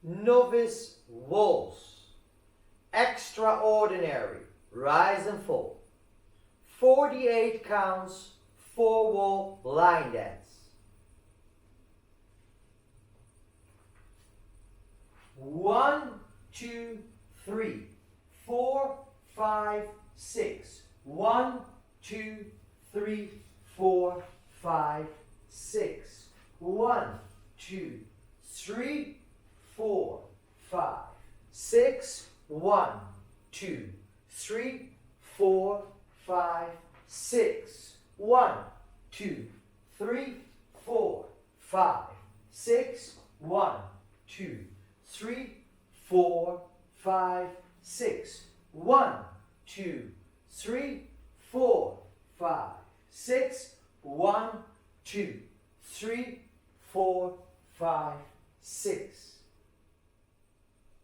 Novice Waltz. Extraordinary. Rise and fall. 48 counts, 4-wall line dance. 1, 2, 3, 4, 5, 6. 1, 2, 3, 4, 5, 6. 1, 2, 3, 4, 5, 6. 1, 2, 3, 4, 5, 6. 1, 2, 3, 4, 5, 6. 1, 2, 3, 4, 5, 6. 1, 2, 3, 4, 5, 6. 1, 2, 3, 4, 5, 6.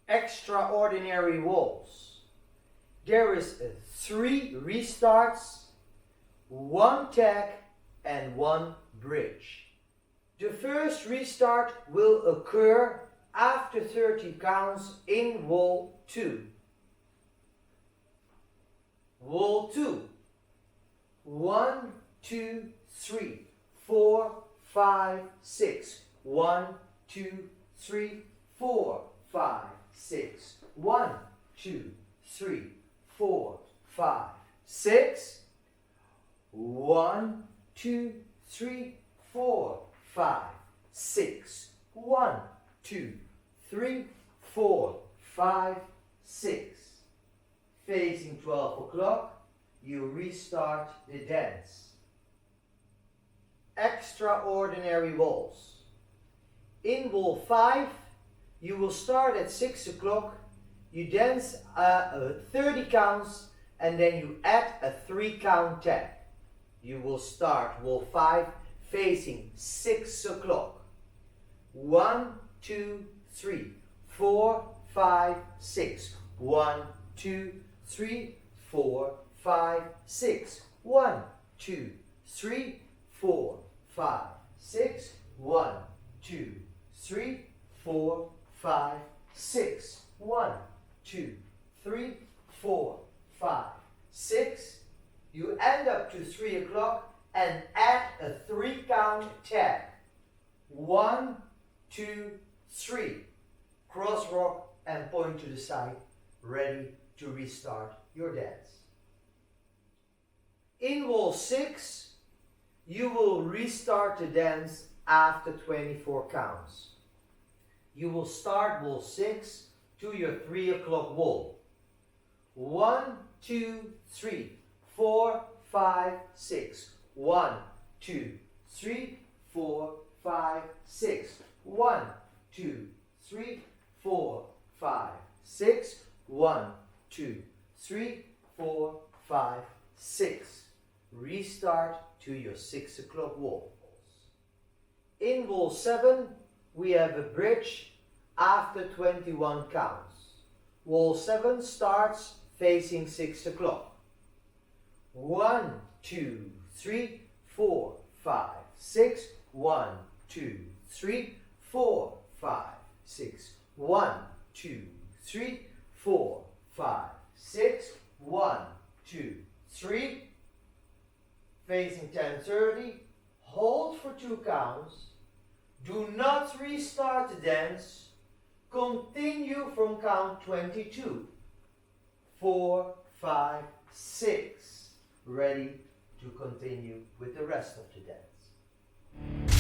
Extraordinary waltz. There is 3 restarts, 1 tag and 1 bridge. The first restart will occur after 30 counts in wall 2. Wall 2. 1, 2, 3, 4, 5, 6. 1, 2, 3, 4, 5, 6. 1, 2, 3, 4, 5, 6. 1, 2, 3, 4, 5, 6. 1, 2, 3, 4, 5, 6. Facing 12 o'clock, you restart the dance. Extraordinary waltz. In wall 5, you will start at 6 o'clock, you dance 30 counts and then you add a 3-count tag. You will start wall 5 facing 6 o'clock. 1, 2, 3, 4, 5, 6. 1, 2, 3, 4, 5, 6. 1, 2, 3, 4, 5, 6. 1, 2, 3, 4, 5, 6. 1, 2, 3, 4, 5, 6. You end up to 3 o'clock and add a 3-count tag. 1, 2, 3. Cross rock and point to the side, ready to restart your dance. In wall 6, you will restart the dance after 24 counts. You will start wall 6 to your 3 o'clock wall. 1, 2, 3, 4, 5, 6. 1, 2, 3, 4, 5, 6. 1, 2, 3, 4, 5, 6. 1, 2, 3, 4, 5, 6. Restart to your 6 o'clock wall. In wall 7, we have a bridge after 21 counts. Wall 7 starts facing 6 o'clock. 1, 2, 3, 4, 5, 6. 1, 2, 3, 4, 5, 6. 1, 2, 3, 4, 5, 6. 1, 2, 3. Facing 10:30. Hold for 2 counts. Do not restart the dance. Continue from count 22. 4, 5, 6. Ready to continue with the rest of the dance.